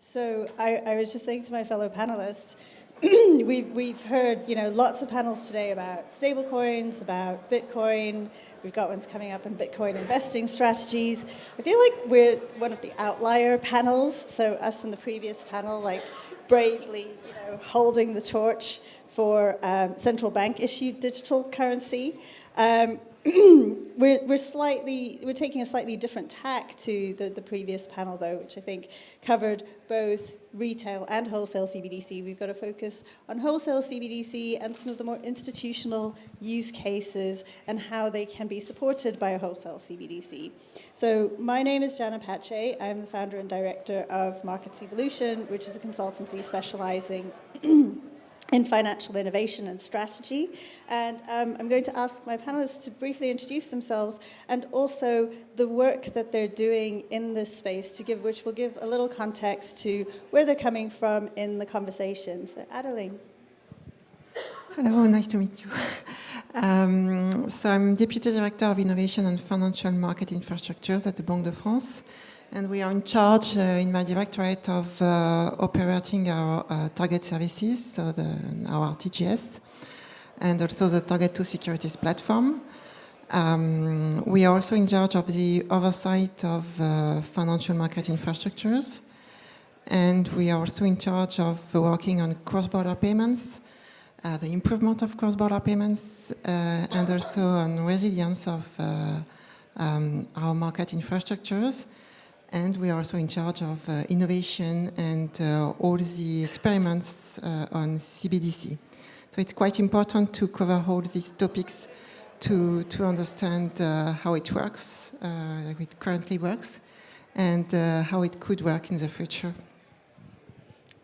So I was just saying to my fellow panelists, we've heard lots of panels today about stablecoins, about Bitcoin. We've got ones coming up on Bitcoin investing strategies. I feel like we're one of the outlier panels. So us in the previous panel, bravely, holding the torch for central bank issued digital currency. We're taking a slightly different tack to the previous panel, though, which I think covered both retail and wholesale CBDC. We've got to focus on wholesale CBDC and some of the more institutional use cases and how they can be supported by a wholesale CBDC. So my name is Jannah Patchay. I'm the founder and director of Markets Evolution, which is a consultancy specializing in financial innovation and strategy. And I'm going to ask my panelists to briefly introduce themselves and also the work that they're doing in this space, which will give a little context to where they're coming from in the conversation. So Adeline. Hello, nice to meet you. So I'm Deputy Director of Innovation and Financial Market Infrastructures at the Banque de France. And we are in charge in my directorate of operating our target services, so our TGS, and also the Target 2 Securities platform. We are also in charge of the oversight of financial market infrastructures. And we are also in charge of working on cross-border payments, the improvement of cross-border payments, and also on resilience of our market infrastructures. And we are also in charge of innovation and all the experiments on CBDC. So it's quite important to cover all these topics to understand how it works, like it currently works, and how it could work in the future.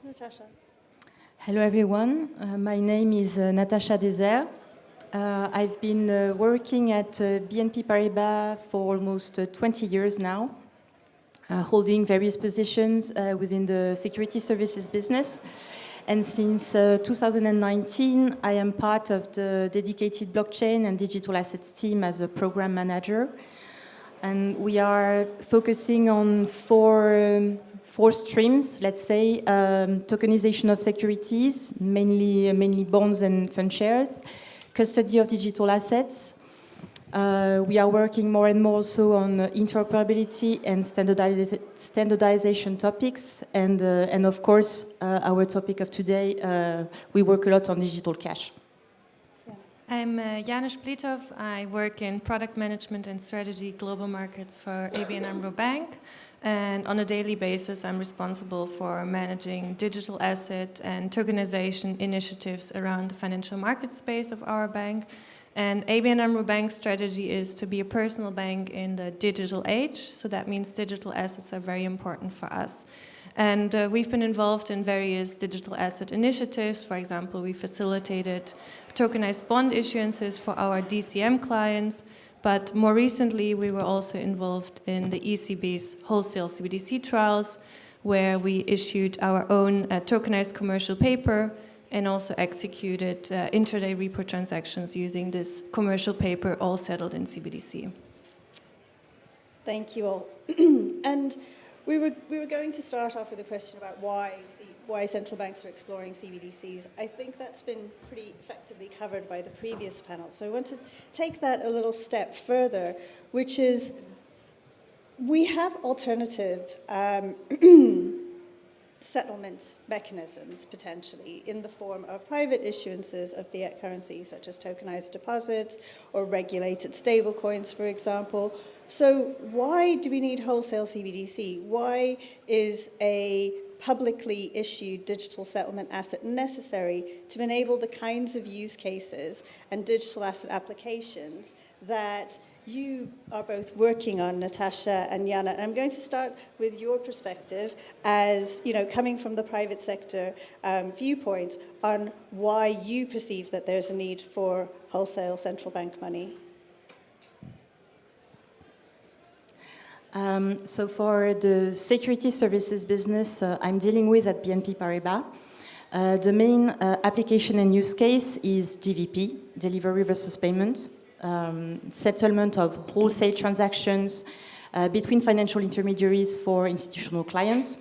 Natacha. Hello, everyone. My name is Natacha Dezert. I've been working at BNP Paribas for almost 20 years now. Holding various positions within the security services business. And since 2019, I am part of the dedicated blockchain and digital assets team as a program manager. And we are focusing on four streams, let's say, tokenization of securities, mainly bonds and fund shares, custody of digital assets. We are working more and more also on interoperability and standardization topics, and of course, our topic of today, we work a lot on digital cash. I'm Jannah Spliethoff. I work in product management and strategy global markets for ABN AMRO Banque, and on a daily basis, I'm responsible for managing digital asset and tokenization initiatives around the financial market space of our bank. And ABN AMRO Bank's strategy is to be a personal bank in the digital age. So that means digital assets are very important for us. And we've been involved in various digital asset initiatives. For example, we facilitated tokenized bond issuances for our DCM clients. But more recently, we were also involved in the ECB's Wholesale CBDC trials, where we issued our own tokenized commercial paper and also executed intraday repo transactions using this commercial paper, all settled in CBDC. Thank you all. And we were going to start off with a question about why central banks are exploring CBDCs. I think that's been pretty effectively covered by the previous panel. So I want to take that a little step further, which is we have alternative settlement mechanisms, potentially, in the form of private issuances of fiat currency, such as tokenized deposits or regulated stablecoins, for example. So why do we need wholesale CBDC? Why is a publicly issued digital settlement asset necessary to enable the kinds of use cases and digital asset applications that you are both working on, Natacha and Jannah? And I'm going to start with your perspective as, coming from the private sector viewpoint on why you perceive that there's a need for wholesale central bank money. So for the security services business I'm dealing with at BNP Paribas, the main application and use case is DVP, delivery versus payment, settlement of wholesale transactions between financial intermediaries for institutional clients.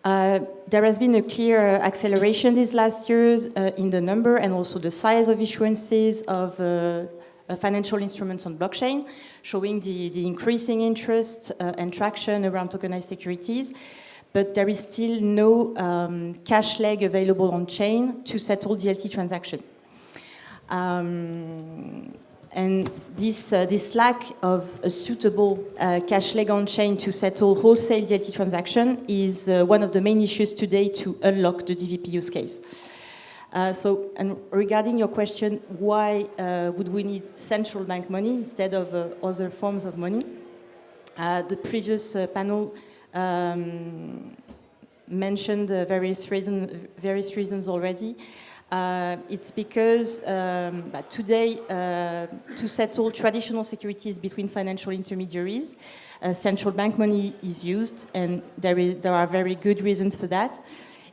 There has been a clear acceleration these last years in the number and also the size of issuances of financial instruments on blockchain, showing the increasing interest and traction around tokenized securities. But there is still no cash leg available on chain to settle DLT transaction. And this lack of a suitable cash leg on chain to settle wholesale DLT transaction is one of the main issues today to unlock the DVP use case. And regarding your question, why would we need central bank money instead of other forms of money? The previous panel mentioned various reasons already. It's because today, to settle traditional securities between financial intermediaries, central bank money is used, and there are very good reasons for that.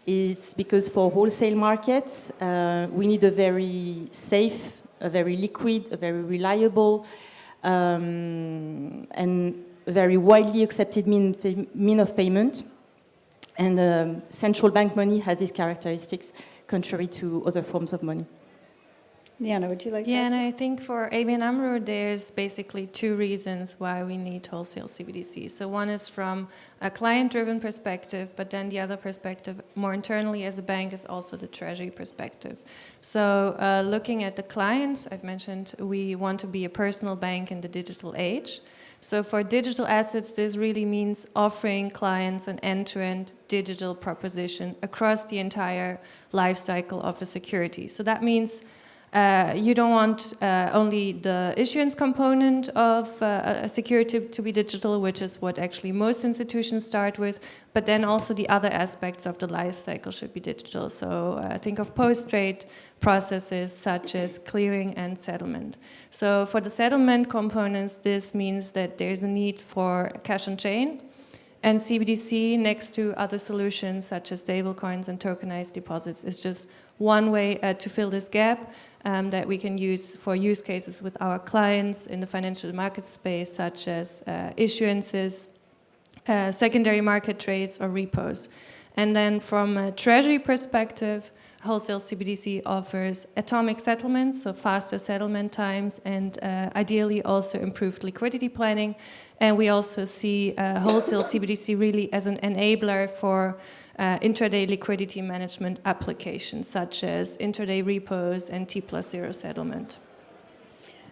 It's because for wholesale markets, we need a very safe, a very liquid, a very reliable, and very widely accepted mean of payment. And central bank money has these characteristics, contrary to other forms of money. Jannah, would you like to add? Yeah, and I think for ABN AMRO, there's basically two reasons why we need wholesale CBDC. So one is from a client-driven perspective, but then the other perspective, more internally as a bank, is also the treasury perspective. So looking at the clients, I've mentioned we want to be a personal bank in the digital age. So for digital assets, this really means offering clients an end-to-end digital proposition across the entire life cycle of a security. So that means you don't want only the issuance component of a security to be digital, which is what actually most institutions start with, but then also the other aspects of the life cycle should be digital. So think of post-trade processes such as clearing and settlement. So for the settlement components, this means that there's a need for cash on chain, and CBDC next to other solutions such as stablecoins and tokenized deposits is just one way to fill this gap that we can use for use cases with our clients in the financial market space, such as issuances, secondary market trades, or repos. And then from a treasury perspective, wholesale CBDC offers atomic settlements, so faster settlement times, and ideally also improved liquidity planning. And we also see wholesale CBDC really as an enabler for intraday liquidity management applications, such as intraday repos and T+0 settlement.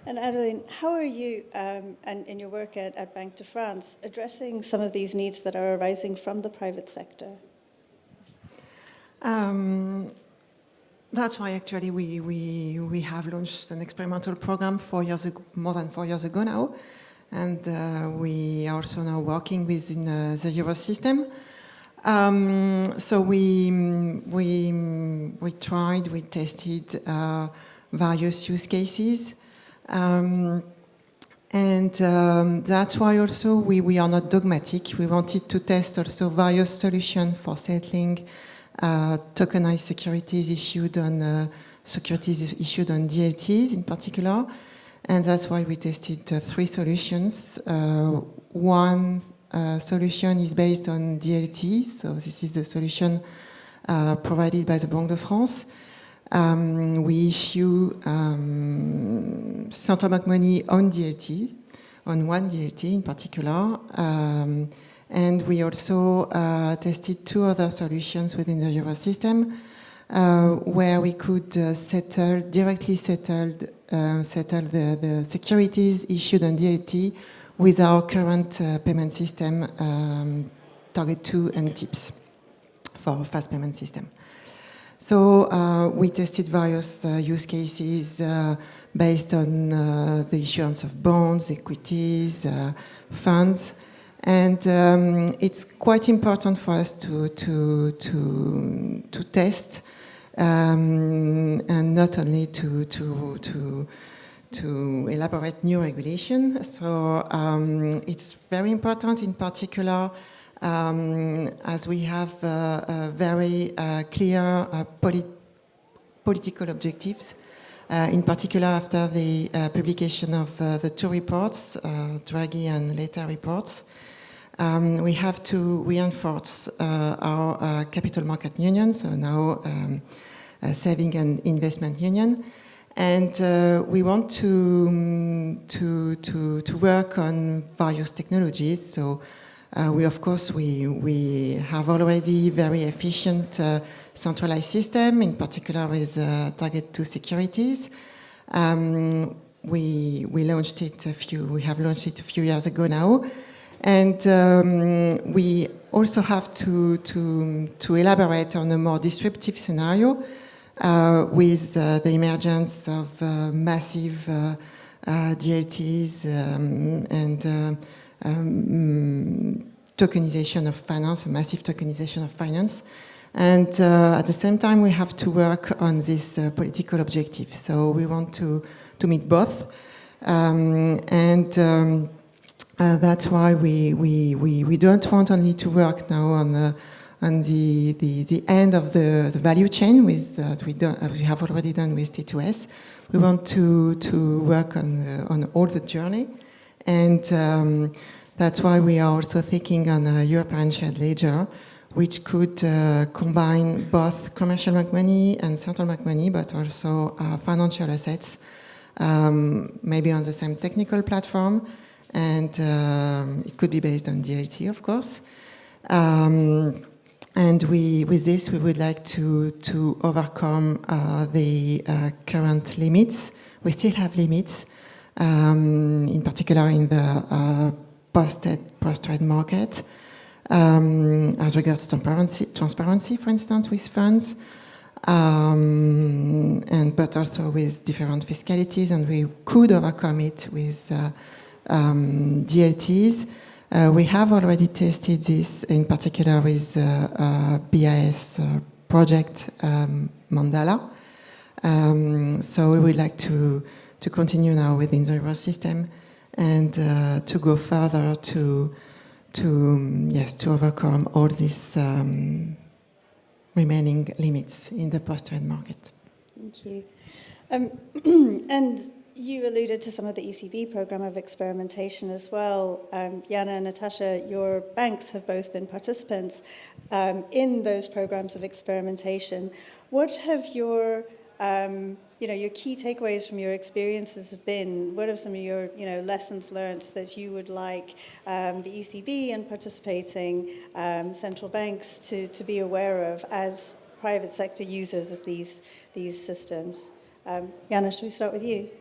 And Adeline, how are you, and in your work at Banque de France, addressing some of these needs that are arising from the private sector? That's why actually we have launched an experimental program more than 4 years ago now, and we are also now working within the Euro system. So we tested various use cases, and that's why also we are not dogmatic. We wanted to test also various solutions for settling tokenized securities issued on DLTs in particular, and that's why we tested 3 solutions. One solution is based on DLT, so this is the solution provided by the Banque de France. We issue central bank money on DLT, on one DLT in particular, and we also tested 2 other solutions within the Euro system where we could directly settle the securities issued on DLT with our current payment system, Target 2 and TIPS for fast payment system. So we tested various use cases based on the issuance of bonds, equities, funds, and it's quite important for us to test and not only to elaborate new regulation. So it's very important, in particular, as we have very clear political objectives, in particular after the publication of the 2 reports, Draghi and later reports. We have to reinforce our capital market union, so now saving and investment union. And we want to work on various technologies. So we have already very efficient centralized system, in particular with target to securities. We have launched it a few years ago now, and we also have to elaborate on a more disruptive scenario with the emergence of massive DLTs and tokenization of finance, massive tokenization of finance. And at the same time, we have to work on this political objective. So we want to meet both. That's why we don't want only to work now on the end of the value chain with we have already done with T2S. We want to work on all the journey, and that's why we are also thinking on a European shared ledger, which could combine both commercial bank money and central bank money, but also financial assets, maybe on the same technical platform, and it could be based on DLT, of course. And with this, we would like to overcome the current limits. We still have limits, in particular in the post-trade market, as regards transparency, for instance, with funds, but also with different fiscalities, and we could overcome it with DLTs. We have already tested this, in particular with BIS project Mandala. So we would like to continue now within the euro system and to go further to overcome all these remaining limits in the post-trade market. Thank you. And you alluded to some of the ECB program of experimentation as well. Jannah and Natacha, your banks have both been participants in those programs of experimentation. What have your key takeaways from your experiences have been? What are some of your lessons learned that you would like the ECB and participating central banks to be aware of as private sector users of these systems? Jannah, should we start with you?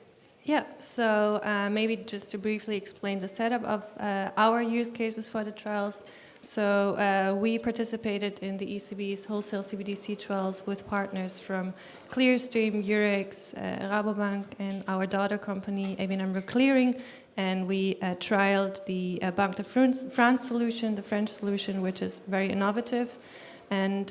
Yeah, so maybe just to briefly explain the setup of our use cases for the trials. So we participated in the ECB's Wholesale CBDC trials with partners from Clearstream, Eurex, Rabobank, and our daughter company, ABN AMRO Clearing. And we trialed the Banque de France solution, the French solution, which is very innovative. And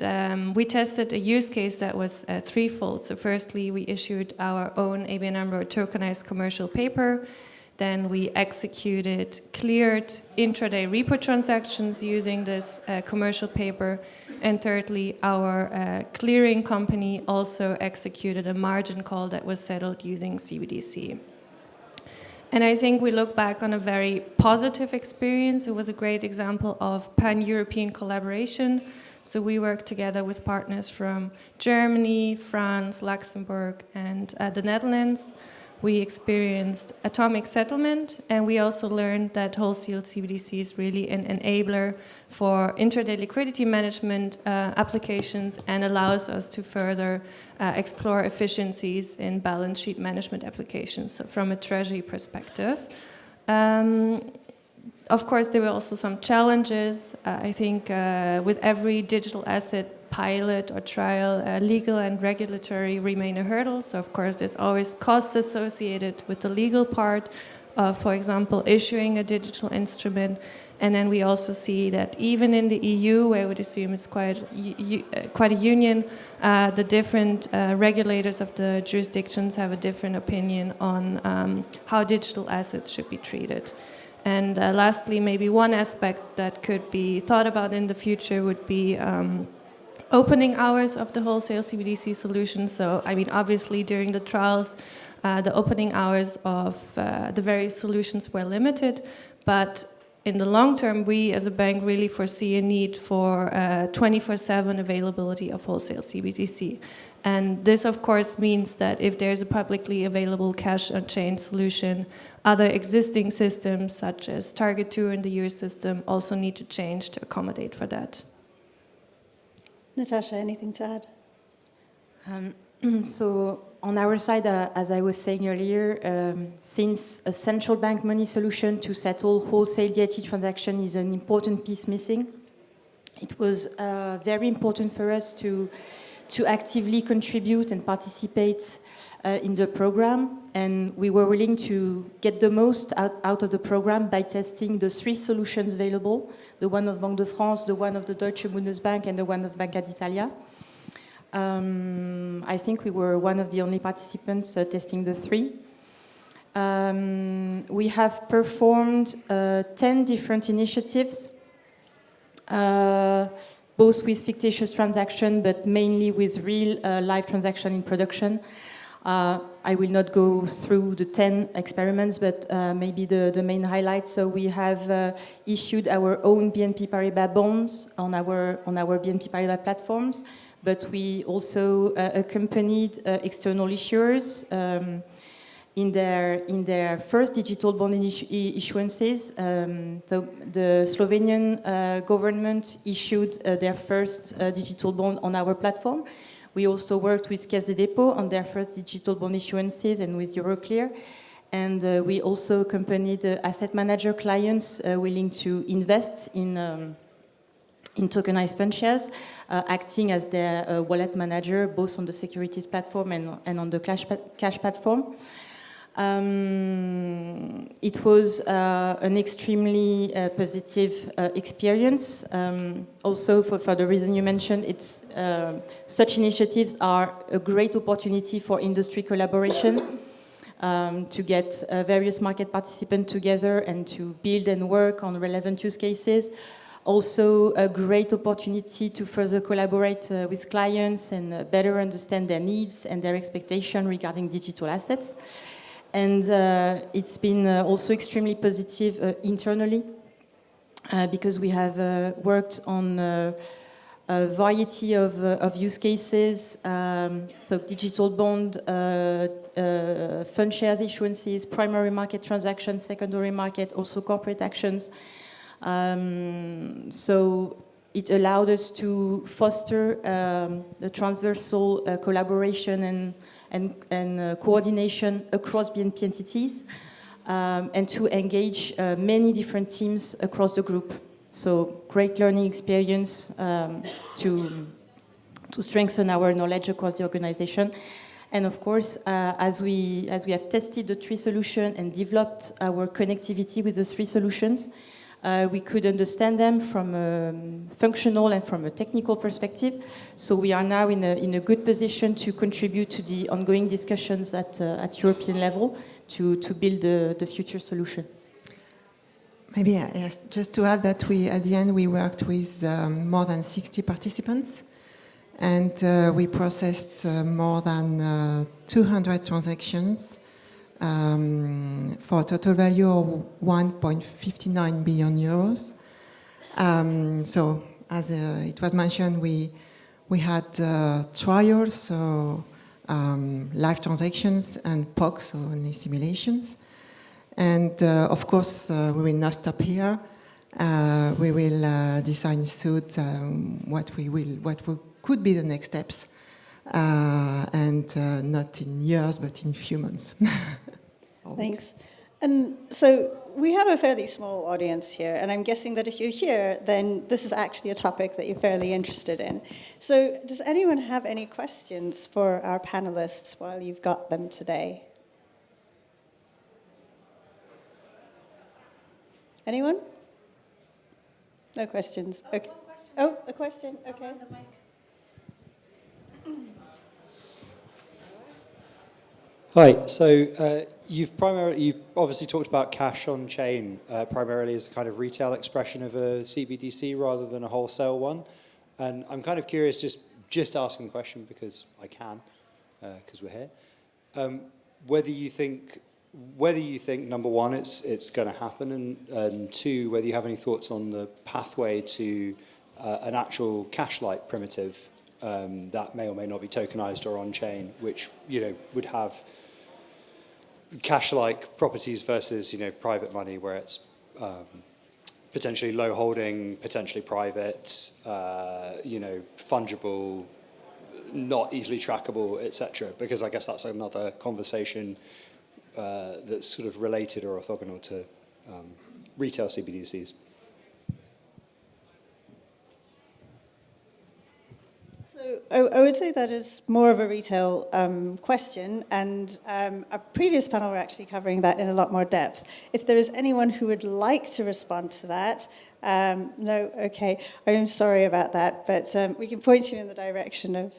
we tested a use case that was threefold. So firstly, we issued our own ABN AMRO tokenized commercial paper. Then we executed cleared intraday repo transactions using this commercial paper. And thirdly, our clearing company also executed a margin call that was settled using CBDC. And I think we look back on a very positive experience. It was a great example of pan-European collaboration. So we worked together with partners from Germany, France, Luxembourg, and the Netherlands. We experienced atomic settlement, and we also learned that wholesale CBDC is really an enabler for intraday liquidity management applications and allows us to further explore efficiencies in balance sheet management applications, so from a treasury perspective. Of course, there were also some challenges. I think with every digital asset pilot or trial, legal and regulatory remain a hurdle. So, of course, there's always costs associated with the legal part, for example, issuing a digital instrument. And then we also see that even in the EU, where I would assume it's quite a union, the different regulators of the jurisdictions have a different opinion on how digital assets should be treated. And lastly, maybe one aspect that could be thought about in the future would be opening hours of the wholesale CBDC solution. So, I mean, obviously during the trials, the opening hours of the various solutions were limited, but in the long term, we as a bank really foresee a need for 24/7 availability of wholesale CBDC. And this, of course, means that if there's a publicly available cash-on-chain solution, other existing systems, such as Target 2 and the Euro system, also need to change to accommodate for that. Natacha, anything to add? So on our side, as I was saying earlier, since a central bank money solution to settle wholesale DIT transaction is an important piece missing, it was very important for us to actively contribute and participate in the program. And we were willing to get the most out of the program by testing the 3 solutions available, the one of Banque de France, the one of the Deutsche Bundesbank, and the one of Banca d'Italia. I think we were one of the only participants testing the 3. We have performed 10 different initiatives, both with fictitious transaction, but mainly with real live transaction in production. I will not go through the 10 experiments, but maybe the main highlights. So we have issued our own BNP Paribas bonds on our BNP Paribas platforms, but we also accompanied external issuers in their first digital bond issuances. So the Slovenian government issued their first digital bond on our platform. We also worked with Caisse des Dépôts on their first digital bond issuances and with Euroclear. And we also accompanied asset manager clients willing to invest in tokenized fund shares, acting as their wallet manager, both on the securities platform and on the cash platform. It was an extremely positive experience. Also, for the reason you mentioned, such initiatives are a great opportunity for industry collaboration, to get various market participants together and to build and work on relevant use cases. Also, a great opportunity to further collaborate with clients and better understand their needs and their expectations regarding digital assets. And it's been also extremely positive internally because we have worked on a variety of use cases, so digital bond, fund shares issuances, primary market transactions, secondary market, also corporate actions. So it allowed us to foster the transversal collaboration and coordination across BNP entities, and to engage many different teams across the group. So great learning experience to strengthen our knowledge across the organization. And of course, as we have tested the 3 solutions and developed our connectivity with the 3 solutions, we could understand them from a functional and from a technical perspective. So we are now in a good position to contribute to the ongoing discussions at European level to build the future solution. Maybe yes, just to add that at the end we worked with more than 60 participants, and we processed more than 200 transactions for a total value of 1.59 billion euros. So, as it was mentioned, we had trials, so live transactions, and POCs, so only simulations. And of course, we will not stop here. We will decide soon what could be the next steps, and not in years, but in few months. Thanks. And so we have a fairly small audience here, and I'm guessing that if you're here, then this is actually a topic that you're fairly interested in. So does anyone have any questions for our panelists while you've got them today? Anyone? No questions. Okay. Oh, a question. Okay. Hi. So you've obviously talked about cash on chain primarily as the kind of retail expression of a CBDC rather than a wholesale one. And I'm kind of curious, just asking the question because I can, because we're here, whether you think whether you think, number one, it's going to happen, and two, whether you have any thoughts on the pathway to an actual cash-like primitive that may or may not be tokenized or on-chain, which would have cash-like properties versus private money, where it's potentially low holding, potentially private, fungible, not easily trackable, etc. Because I guess that's another conversation that's sort of related or orthogonal to retail CBDCs. So I would say that is more of a retail question, and our previous panel were actually covering that in a lot more depth. If there is anyone who would like to respond to that, no, okay, I am sorry about that, but we can point you in the direction of,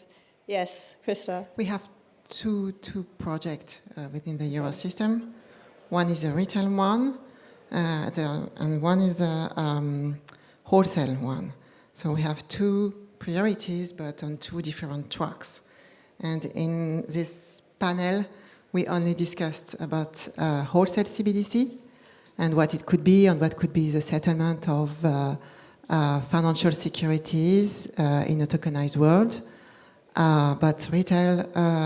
yes, Christoph. We have two projects within the Euro system. One is a retail one, and one is a wholesale one. So we have two priorities, but on two different tracks. And in this panel, we only discussed about wholesale CBDC and what it could be and what could be the settlement of financial securities in a tokenized world. But retail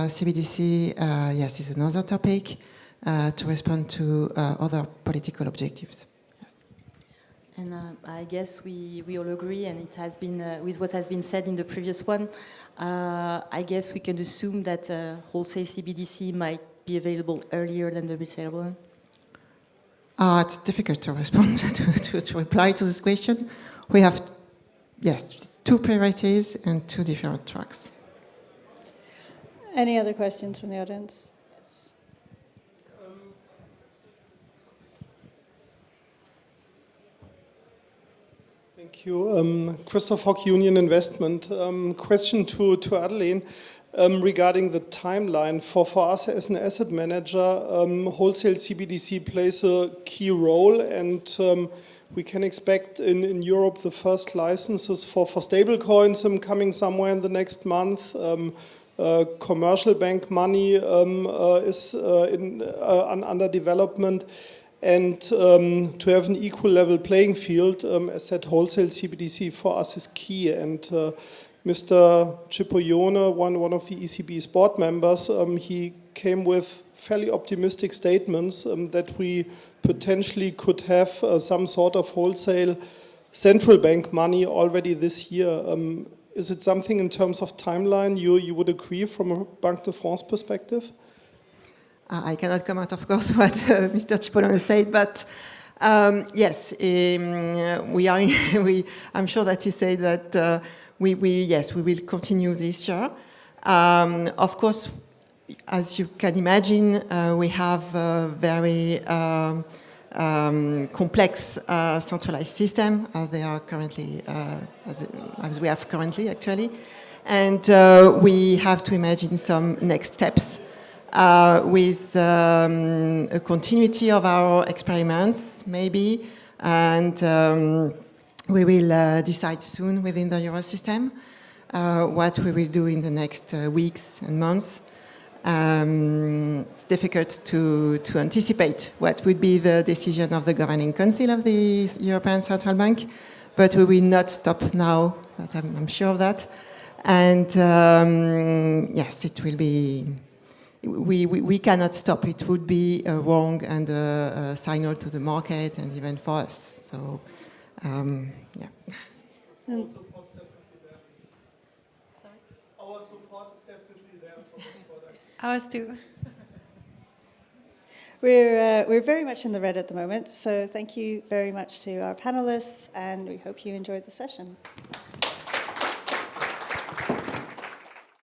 CBDC, yes, is another topic to respond to other political objectives. And I guess we all agree, and it has been, with what has been said in the previous one, I guess we can assume that wholesale CBDC might be available earlier than the retail one. It's difficult to respond to reply to this question. We have, yes, two priorities and two different tracks. Any other questions from the audience? Yes. Thank you. Christoph Hock, Union Investment. Question to Adeline regarding the timeline. For us as an asset manager, wholesale CBDC plays a key role, and we can expect in Europe the first licenses for stable coins coming somewhere in the next month. Commercial bank money is under development. And to have an equal level playing field, as said, wholesale CBDC for us is key. And Mr. Cipollone, one of the ECB's board members, he came with fairly optimistic statements that we potentially could have some sort of wholesale central bank money already this year. Is it something in terms of timeline you would agree from a Banque de France perspective? I cannot comment, of course, what Mr. Cipollone said, but yes, I'm sure that he said that we will continue this year. Of course, as you can imagine, we have a very complex centralized system as they are currently, as we have currently, actually, and we have to imagine some next steps. With a continuity of our experiments, maybe, and we will decide soon within the Eurosystem what we will do in the next weeks and months. It's difficult to anticipate what would be the decision of the Governing Council of the European Central Bank, but we will not stop now, that I'm sure of that. And yes, it will be... We cannot stop. It would be wrong and a signal to the market and even for us. So, yeah. Our support is definitely there. Our support is definitely there for this product. Ours too. We're very much in the red at the moment, so thank you very much to our panelists, and we hope you enjoyed the session.